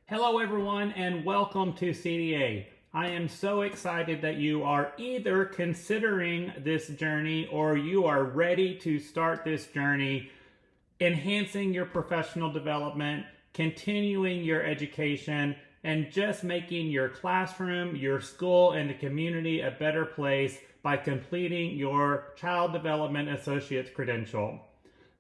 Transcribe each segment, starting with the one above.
Hello everyone and welcome to CDA. I am so excited that you are either considering this journey or you are ready to start this journey, enhancing your professional development, continuing your education, and just making your classroom, your school, and the community a better place by completing your Child Development Associates Credential.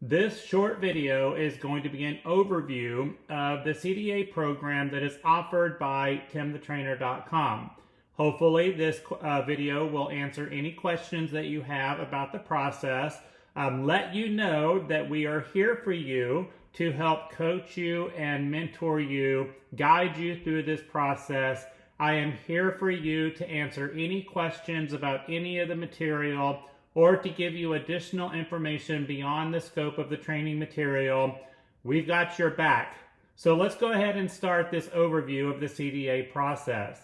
This short video is going to be an overview of the CDA program that is offered by timthetrainer.com. Hopefully this video will answer any questions that you have about the process, let you know that we are here for you to help coach you and mentor you, guide you through this process. I am here for you to answer any questions about any of the material or to give you additional information beyond the scope of the training material. We've got your back. So let's go ahead and start this overview of the CDA process.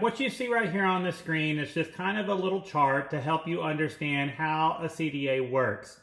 What you see right here on the screen is just kind of a little chart to help you understand how a CDA works.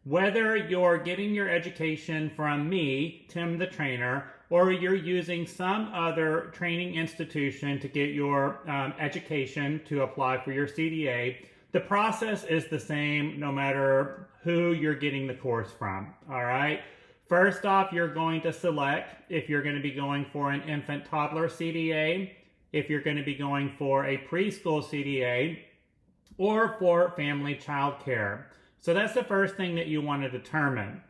Whether you're getting your education from me, Tim the Trainer, or you're using some other training institution to get your education to apply for your CDA, the process is the same no matter who you're getting the course from, all right? First off, you're going to select if you're going to be going for an infant toddler CDA, if you're going to be going for a preschool CDA, or for family child care. So that's the first thing that you want to determine.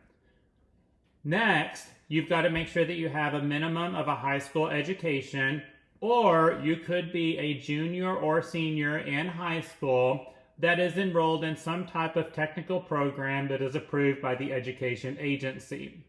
Next, you've got to make sure that you have a minimum of a high school education, or you could be a junior or senior in high school that is enrolled in some type of technical program that is approved by the education agency.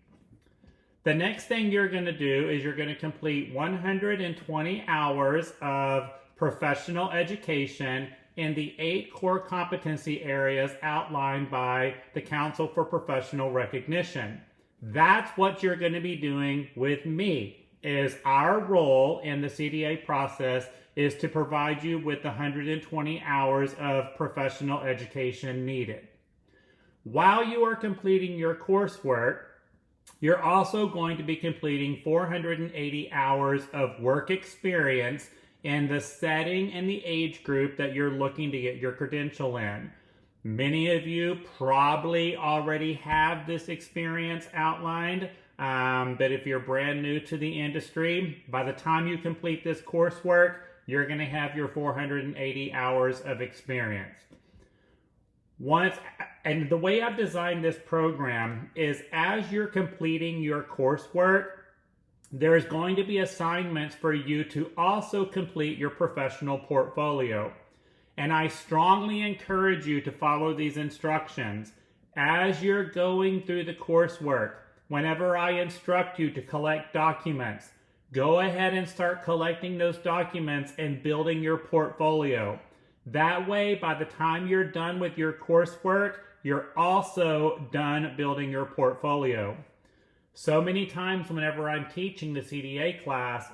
The next thing you're going to do is you're going to complete 120 hours of professional education in the 8 core competency areas outlined by the Council for Professional Recognition. That's what you're going to be doing with me. Is our role in the CDA process is to provide you with the 120 hours of professional education needed. While you are completing your coursework, you're also going to be completing 480 hours of work experience in the setting and the age group that you're looking to get your credential in. Many of you probably already have this experience outlined, but if you're brand new to the industry, by the time you complete this coursework, you're going to have your 480 hours of experience. And the way I've designed this program is as you're completing your coursework, there's going to be assignments for you to also complete your professional portfolio. And I strongly encourage you to follow these instructions. As you're going through the coursework, whenever I instruct you to collect documents, go ahead and start collecting those documents and building your portfolio. That way, by the time you're done with your coursework, you're also done building your portfolio. So many times whenever I'm teaching the CDA class,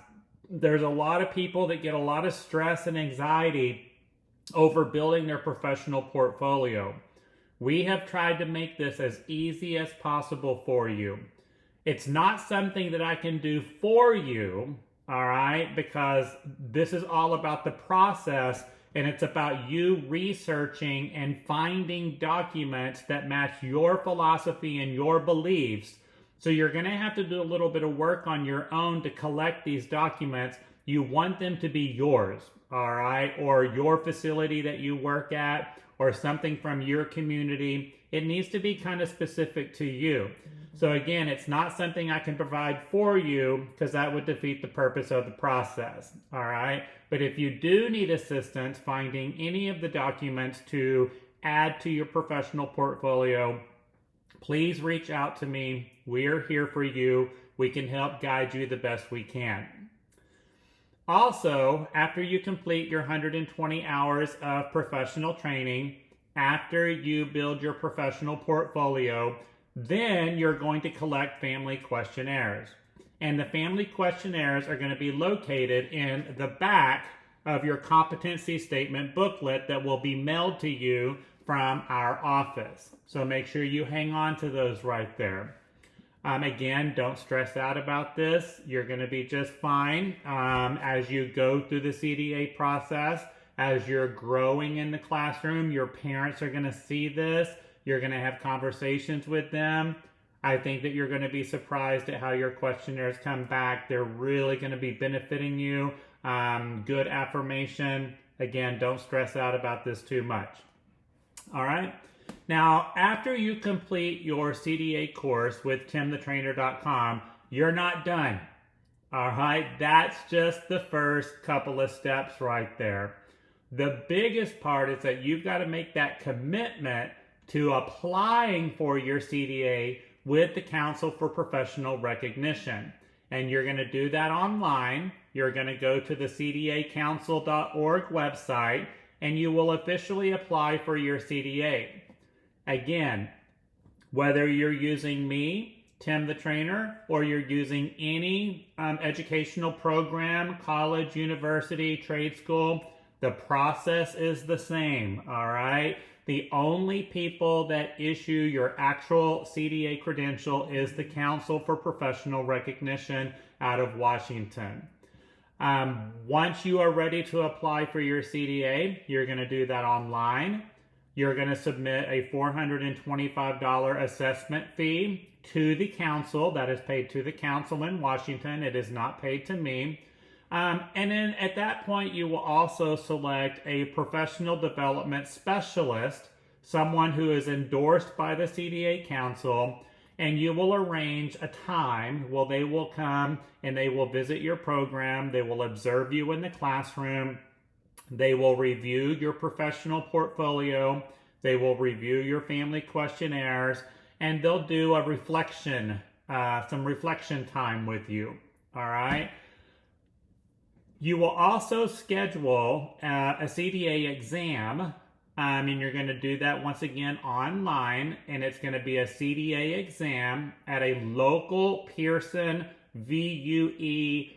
there's a lot of people that get a lot of stress and anxiety over building their professional portfolio. We have tried to make this as easy as possible for you. It's not something that I can do for you, all right, because this is all about the process, and it's about you researching and finding documents that match your philosophy and your beliefs. So you're going to have to do a little bit of work on your own to collect these documents. You want them to be yours, all right, or your facility that you work at, or something from your community. It needs to be kind of specific to you. So again, it's not something I can provide for you because that would defeat the purpose of the process, all right? But if you do need assistance finding any of the documents to add to your professional portfolio, please reach out to me. We're here for you. We can help guide you the best we can. Also, after you complete your 120 hours of professional training, after you build your professional portfolio, then you're going to collect family questionnaires. And the family questionnaires are going to be located in the back of your competency statement booklet that will be mailed to you from our office. So make sure you hang on to those right there. Again, don't stress out about this. You're going to be just fine as you go through the CDA process. As you're growing in the classroom, your parents are going to see this. You're going to have conversations with them. I think that you're going to be surprised at how your questionnaires come back. They're really going to be benefiting you. Good affirmation. Again, don't stress out about this too much. All right. Now, after you complete your CDA course with timthetrainer.com, you're not done. All right. That's just the first couple of steps right there. The biggest part is that you've got to make that commitment to applying for your CDA with the Council for Professional Recognition. And you're going to do that online. You're going to go to the cdacouncil.org website and you will officially apply for your CDA. Again, whether you're using me, Tim the Trainer, or you're using any educational program, college, university, trade school, the process is the same, all right? The only people that issue your actual CDA credential is the Council for Professional Recognition out of Washington. Once you are ready to apply for your CDA, you're going to do that online. You're going to submit a $425 assessment fee to the council. That is paid to the council in Washington. It is not paid to me. And then at that point, you will also select a professional development specialist, someone who is endorsed by the CDA Council, and you will arrange a time. Well, they will come and they will visit your program. They will observe you in the classroom. They will review your professional portfolio. They will review your family questionnaires, and they'll do a reflection, some reflection time with you. All right. You will also schedule a CDA exam, and you're going to do that once again online, and it's going to be a CDA exam at a local Pearson VUE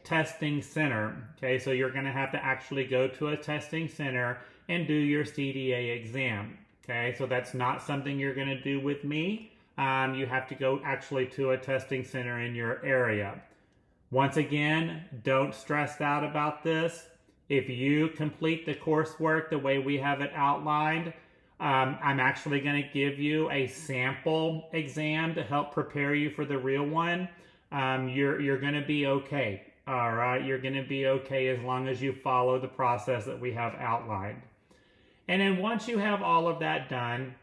testing center. Okay, so you're going to have to actually go to a testing center and do your CDA exam. Okay, so that's not something you're going to do with me. You have to go actually to a testing center in your area. Once again, don't stress out about this. If you complete the coursework the way we have it outlined, I'm actually going to give you a sample exam to help prepare you for the real one. You're going to be okay. All right, you're going to be okay as long as you follow the process that we have outlined. And then once you have all of that done,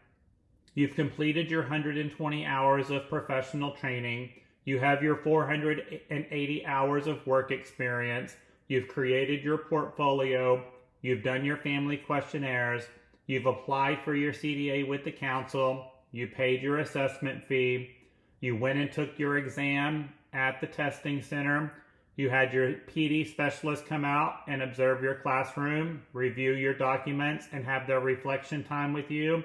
you've completed your 120 hours of professional training. You have your 480 hours of work experience. You've created your portfolio. You've done your family questionnaires. You've applied for your CDA with the council. You paid your assessment fee. You went and took your exam at the testing center. You had your PD specialist come out and observe your classroom, review your documents, and have their reflection time with you.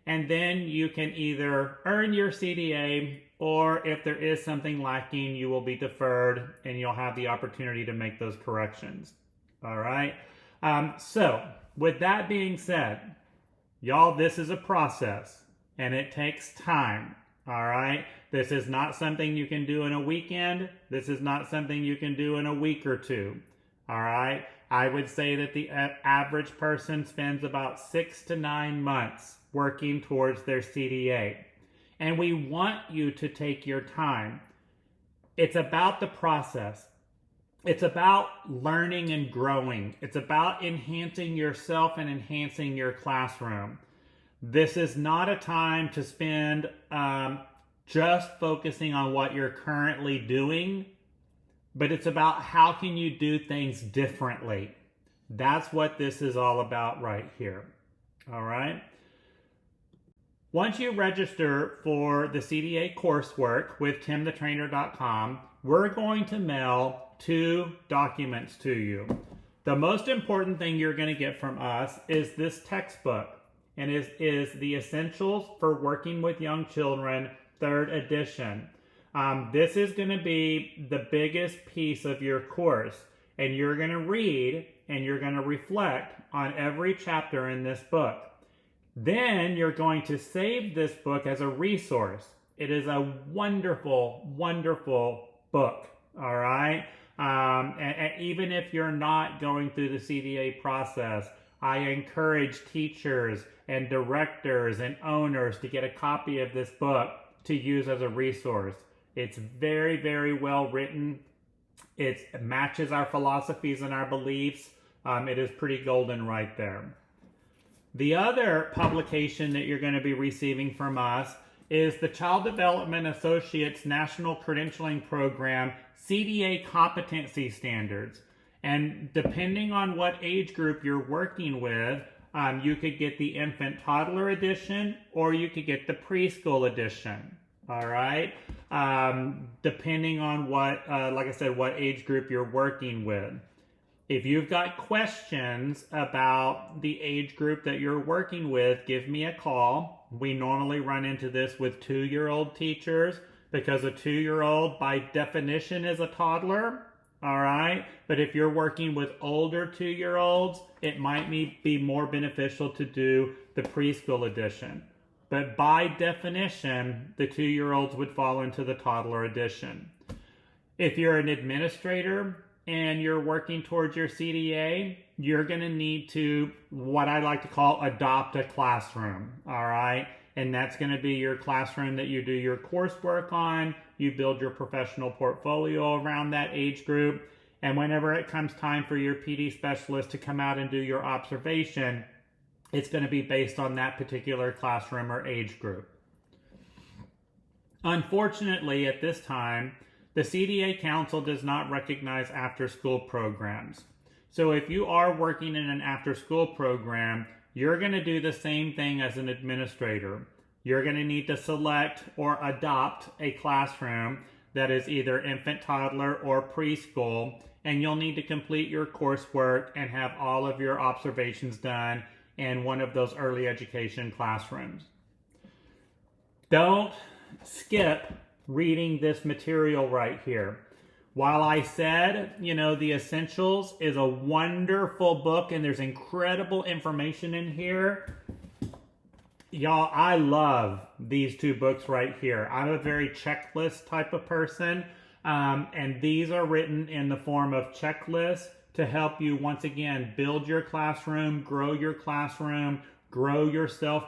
And then you can either earn your CDA, or if there is something lacking, you will be deferred and you'll have the opportunity to make those corrections. All right. So with that being said, y'all, this is a process and it takes time. All right. This is not something you can do in a weekend. This is not something you can do in a week or two. All right. I would say that the average person spends about 6 to 9 months working towards their CDA. And we want you to take your time. It's about the process. It's about learning and growing. It's about enhancing yourself and enhancing your classroom. This is not a time to spend just focusing on what you're currently doing, but it's about how can you do things differently. That's what this is all about right here. All right. Once you register for the CDA coursework with timthetrainer.com, we're going to mail 2 documents to you. The most important thing you're going to get from us is this textbook, and it is the Essentials for Working with Young Children, 3rd edition. This is going to be the biggest piece of your course, and you're going to read and you're going to reflect on every chapter in this book. Then you're going to save this book as a resource. It is a wonderful, wonderful book, all right? And even if you're not going through the CDA process, I encourage teachers and directors and owners to get a copy of this book to use as a resource. It's very, very well written. It matches our philosophies and our beliefs. It is pretty golden right there. The other publication that you're going to be receiving from us is the Child Development Associates National Credentialing Program CDA Competency Standards. And depending on what age group you're working with, you could get the infant toddler edition or you could get the preschool edition. All right. Depending on what, like I said, what age group you're working with. If you've got questions about the age group that you're working with, give me a call. We normally run into this with 2-year-old teachers because a 2-year-old by definition is a toddler. All right. But if you're working with older 2-year-olds, it might be more beneficial to do the preschool edition. But by definition, the 2-year-olds would fall into the toddler edition. If you're an administrator and you're working towards your CDA, you're going to need to, what I like to call, adopt a classroom. All right. And that's going to be your classroom that you do your coursework on. You build your professional portfolio around that age group. And whenever it comes time for your PD specialist to come out and do your observation, it's going to be based on that particular classroom or age group. Unfortunately, at this time, the CDA Council does not recognize after-school programs. So if you are working in an after-school program, you're going to do the same thing as an administrator. You're going to need to select or adopt a classroom that is either infant, toddler, or preschool, and you'll need to complete your coursework and have all of your observations done in one of those early education classrooms. Don't skip reading this material right here. While I said, The Essentials is a wonderful book and there's incredible information in here, y'all, I love these 2 books right here. I'm a very checklist type of person, and these are written in the form of checklists to help you, once again, build your classroom, grow yourself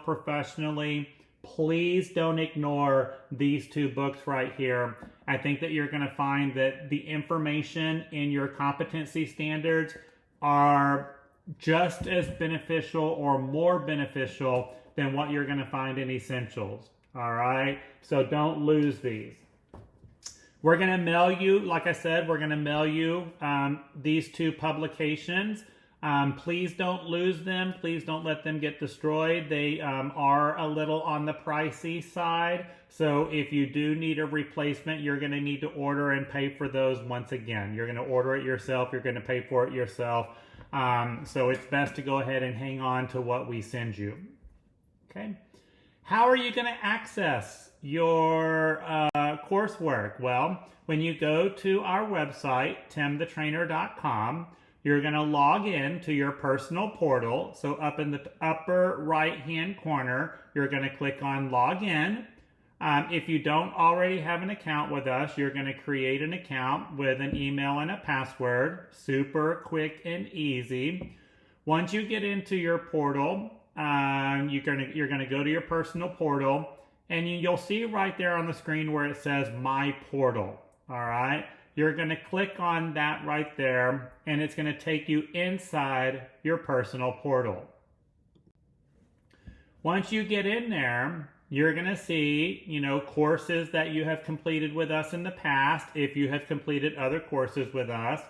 professionally. Please don't ignore these 2 books right here. I think that you're going to find that the information in your competency standards are just as beneficial or more beneficial than what you're going to find in Essentials. All right? So don't lose these. We're going to mail you, like I said, we're going to mail you these 2 publications. Please don't lose them. Please don't let them get destroyed. They are a little on the pricey side. So if you do need a replacement, you're going to need to order and pay for those once again. You're going to order it yourself. You're going to pay for it yourself. So it's best to go ahead and hang on to what we send you. Okay. How are you going to access your coursework? Well, when you go to our website, timthetrainer.com, you're going to log in to your personal portal. So up in the upper right-hand corner, you're going to click on Log In. If you don't already have an account with us, you're going to create an account with an email and a password. Super quick and easy. Once you get into your portal, you're going to go to your personal portal, and you'll see right there on the screen where it says My Portal. All right. You're going to click on that right there, and it's going to take you inside your personal portal. Once you get in there, you're going to see, courses that you have completed with us in the past, if you have completed other courses with us.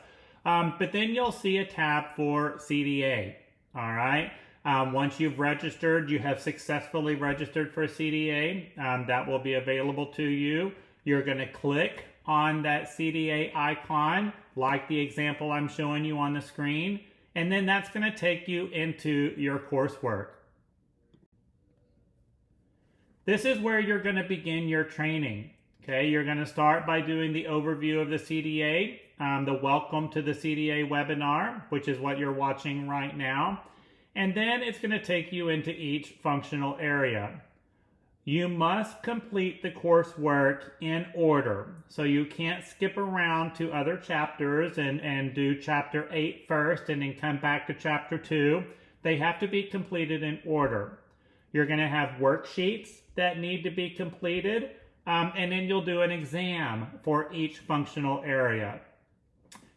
But then you'll see a tab for CDA. All right. Once you've registered, you have successfully registered for CDA, that will be available to you. You're going to click on that CDA icon, like the example I'm showing you on the screen, and then that's going to take you into your coursework. This is where you're going to begin your training. Okay, you're going to start by doing the overview of the CDA, the Welcome to the CDA webinar, which is what you're watching right now. And then it's going to take you into each functional area. You must complete the coursework in order. So you can't skip around to other chapters and do chapter 8 first and then come back to chapter 2. They have to be completed in order. You're going to have worksheets that need to be completed, and then you'll do an exam for each functional area.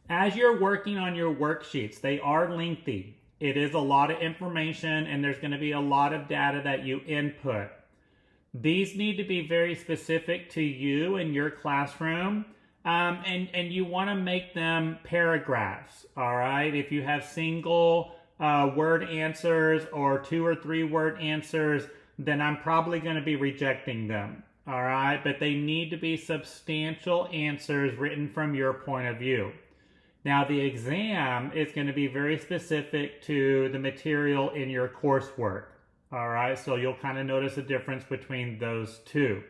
As you're working on your worksheets, they are lengthy. It is a lot of information, and there's going to be a lot of data that you input. These need to be very specific to you and your classroom, and you want to make them paragraphs, all right? If you have single word answers or 2 or 3 word answers, then I'm probably going to be rejecting them, all right? But they need to be substantial answers written from your point of view. Now, the exam is going to be very specific to the material in your coursework. All right, so you'll kind of notice a difference between those two.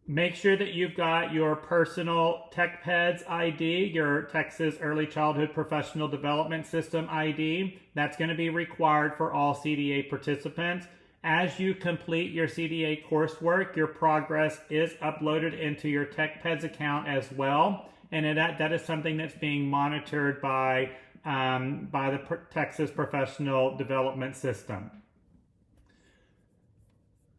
Make sure that you've got your personal TechPeds ID, your Texas Early Childhood Professional Development System ID. That's going to be required for all CDA participants. As you complete your CDA coursework, your progress is uploaded into your TechPeds account as well. And that is something that's being monitored by the Texas Professional Development System.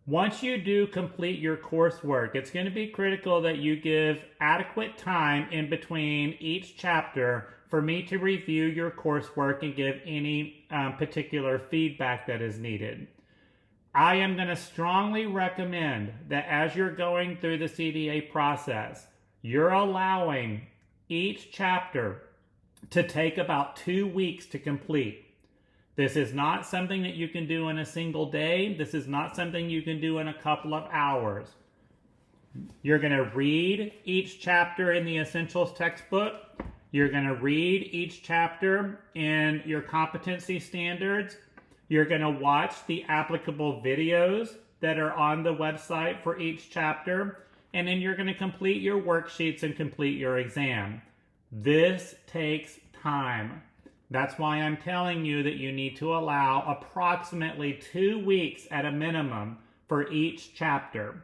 Once you do complete your coursework, it's going to be critical that you give adequate time in between each chapter for me to review your coursework and give any particular feedback that is needed. I am going to strongly recommend that as you're going through the CDA process, you're allowing each chapter to take about 2 weeks to complete. This is not something that you can do in a single day. This is not something you can do in a couple of hours. You're going to read each chapter in the Essentials textbook. You're going to read each chapter in your competency standards. You're going to watch the applicable videos that are on the website for each chapter. And then you're going to complete your worksheets and complete your exam. This takes time. That's why I'm telling you that you need to allow approximately 2 weeks at a minimum for each chapter.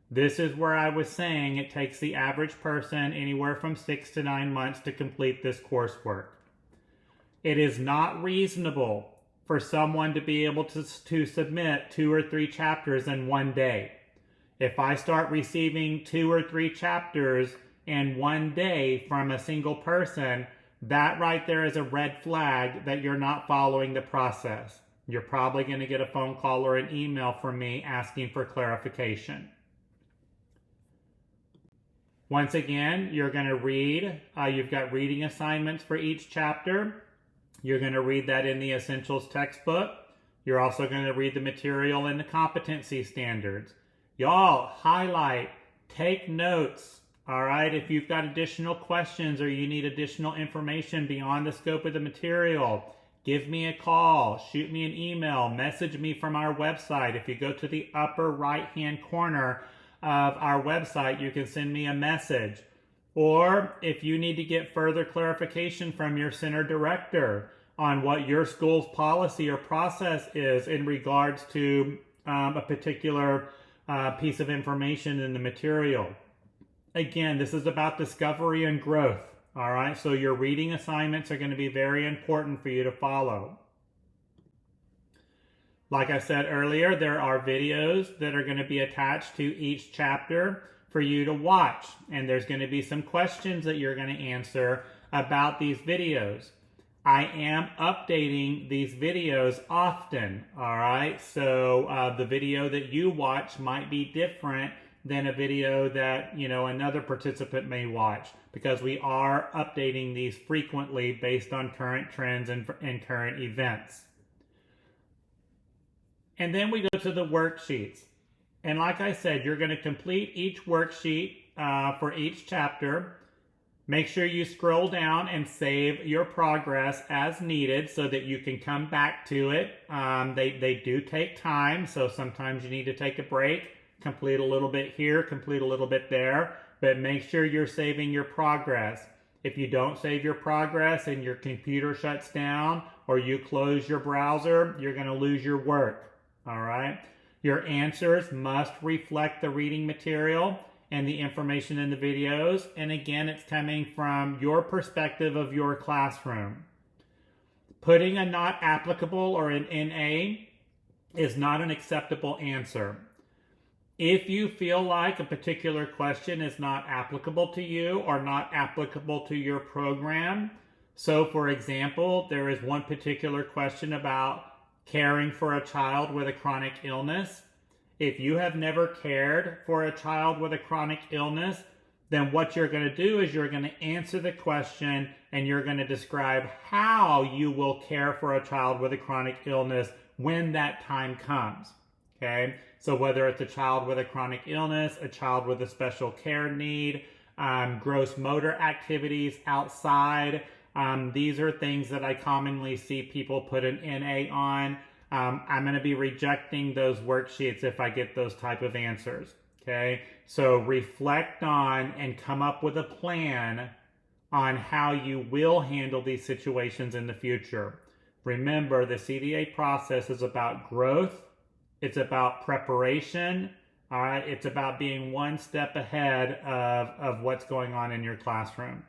This is where I was saying it takes the average person anywhere from 6 to 9 months to complete this coursework. It is not reasonable for someone to be able to submit 2 or 3 chapters in one day. If I start receiving 2 or 3 chapters in one day from a single person, that right there is a red flag that you're not following the process. You're probably going to get a phone call or an email from me asking for clarification. Once again, you're going to read. You've got reading assignments for each chapter. You're going to read that in the Essentials textbook. You're also going to read the material in the competency standards. Y'all, highlight, take notes. All right, if you've got additional questions or you need additional information beyond the scope of the material, give me a call, shoot me an email, message me from our website. If you go to the upper right-hand corner of our website, you can send me a message. Or if you need to get further clarification from your center director on what your school's policy or process is in regards to a particular piece of information in the material. Again, this is about discovery and growth, all right? So your reading assignments are going to be very important for you to follow. Like I said earlier, there are videos that are going to be attached to each chapter for you to watch. And there's going to be some questions that you're going to answer about these videos. I am updating these videos often, all right? So the video that you watch might be different than a video that, another participant may watch, because we are updating these frequently based on current trends and current events. And then we go to the worksheets. And like I said, you're going to complete each worksheet for each chapter. Make sure you scroll down and save your progress as needed so that you can come back to it. They do take time, so sometimes you need to take a break, complete a little bit here, complete a little bit there, but make sure you're saving your progress. If you don't save your progress and your computer shuts down or you close your browser, you're going to lose your work, all right? Your answers must reflect the reading material and the information in the videos. And again, it's coming from your perspective of your classroom. Putting a not applicable or an NA is not an acceptable answer. If you feel like a particular question is not applicable to you or not applicable to your program, so for example, there is one particular question about caring for a child with a chronic illness. If you have never cared for a child with a chronic illness, then what you're going to do is you're going to answer the question and you're going to describe how you will care for a child with a chronic illness when that time comes. Okay, so whether it's a child with a chronic illness, a child with a special care need, gross motor activities outside, these are things that I commonly see people put an NA on. I'm going to be rejecting those worksheets if I get those type of answers. Okay, so reflect on and come up with a plan on how you will handle these situations in the future. Remember, the CDA process is about growth. It's about preparation. All right, it's about being one step ahead of what's going on in your classroom.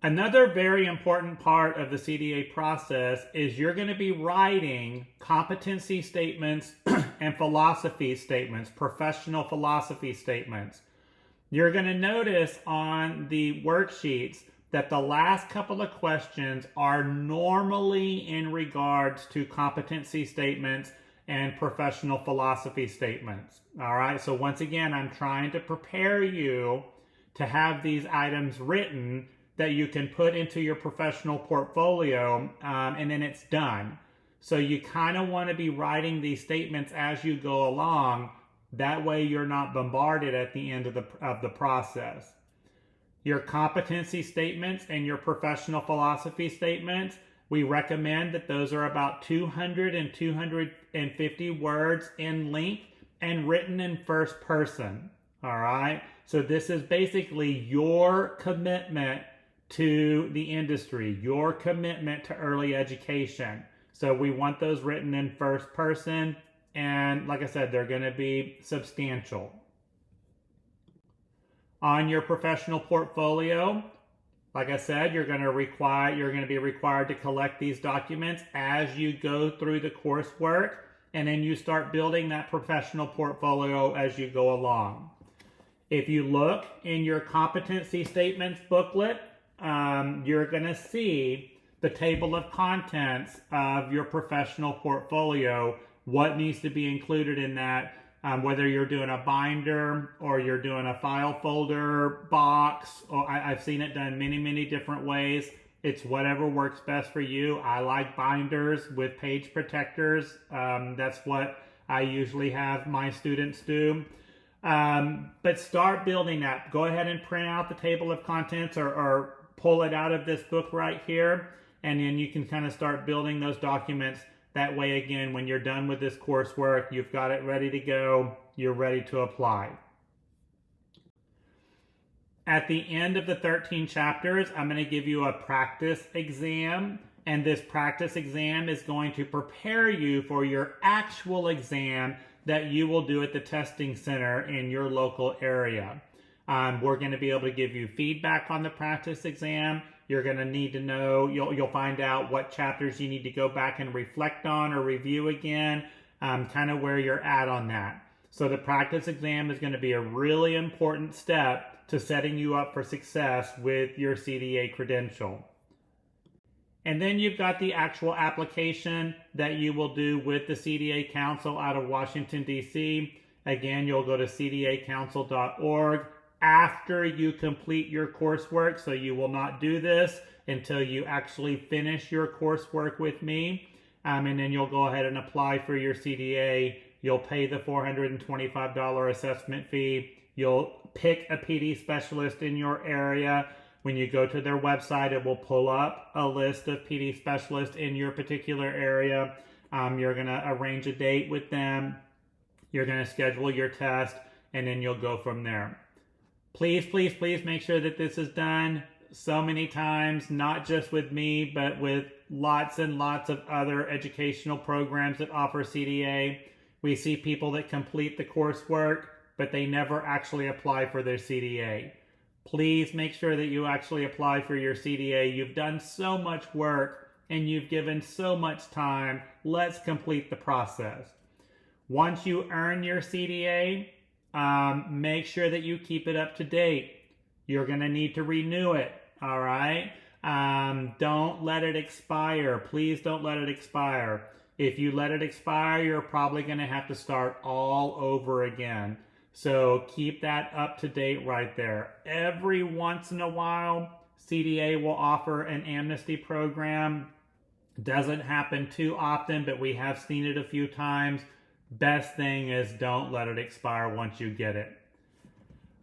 Another very important part of the CDA process is you're going to be writing competency statements and philosophy statements, professional philosophy statements. You're going to notice on the worksheets that the last couple of questions are normally in regards to competency statements and professional philosophy statements. All right, so once again, I'm trying to prepare you to have these items written that you can put into your professional portfolio, and then it's done. So you kind of want to be writing these statements as you go along. That way you're not bombarded at the end of the process. Your competency statements and your professional philosophy statements, we recommend that those are about 200 and 250 words in length and written in first person. All right. So this is basically your commitment to the industry, your commitment to early education. So we want those written in first person, and like I said, they're going to be substantial. On your professional portfolio, like I said, you're going to be required to collect these documents as you go through the coursework, and then you start building that professional portfolio as you go along. If you look in your competency statements booklet, you're going to see the table of contents of your professional portfolio, what needs to be included in that, whether you're doing a binder or you're doing a file folder box, or I've seen it done many, many different ways. It's whatever works best for you. I like binders with page protectors. That's what I usually have my students do. But start building that. Go ahead and print out the table of contents or pull it out of this book right here, and then you can kind of start building those documents. That way, again, when you're done with this coursework, you've got it ready to go, you're ready to apply. At the end of the 13 chapters, I'm going to give you a practice exam, and this practice exam is going to prepare you for your actual exam that you will do at the testing center in your local area. We're going to be able to give you feedback on the practice exam. You're going to need to know, you'll find out what chapters you need to go back and reflect on or review again, kind of where you're at on that. So the practice exam is going to be a really important step to setting you up for success with your CDA credential. And then you've got the actual application that you will do with the CDA Council out of Washington, D.C. Again, you'll go to cdacouncil.org after you complete your coursework. So you will not do this until you actually finish your coursework with me. And then you'll go ahead and apply for your CDA. You'll pay the $425 assessment fee. You'll pick a PD specialist in your area. When you go to their website, it will pull up a list of PD specialists in your particular area. You're going to arrange a date with them. You're going to schedule your test, and then you'll go from there. Please, please, please make sure that this is done so many times, not just with me, but with lots and lots of other educational programs that offer CDA. We see people that complete the coursework, but they never actually apply for their CDA. Please make sure that you actually apply for your CDA. You've done so much work and you've given so much time. Let's complete the process. Once you earn your CDA, make sure that you keep it up to date. You're going to need to renew it, all right? Don't let it expire. Please don't let it expire. If you let it expire, you're probably going to have to start all over again. So keep that up to date right there. Every once in a while, CDA will offer an amnesty program. Doesn't happen too often, but we have seen it a few times. Best thing is don't let it expire once you get it.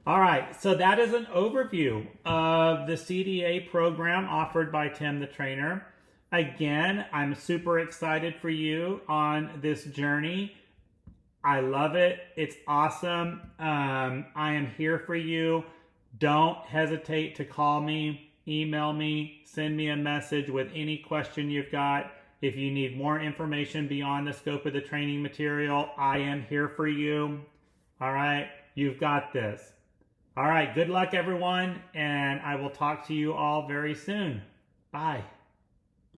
All right, so that is an overview of the CDA program offered by Tim the Trainer. Again, I'm super excited for you on this journey. I love it. It's awesome. I am here for you. Don't hesitate to call me, email me, send me a message with any question you've got. If you need more information beyond the scope of the training material, I am here for you. All right, you've got this. All right, good luck everyone, and I will talk to you all very soon. Bye.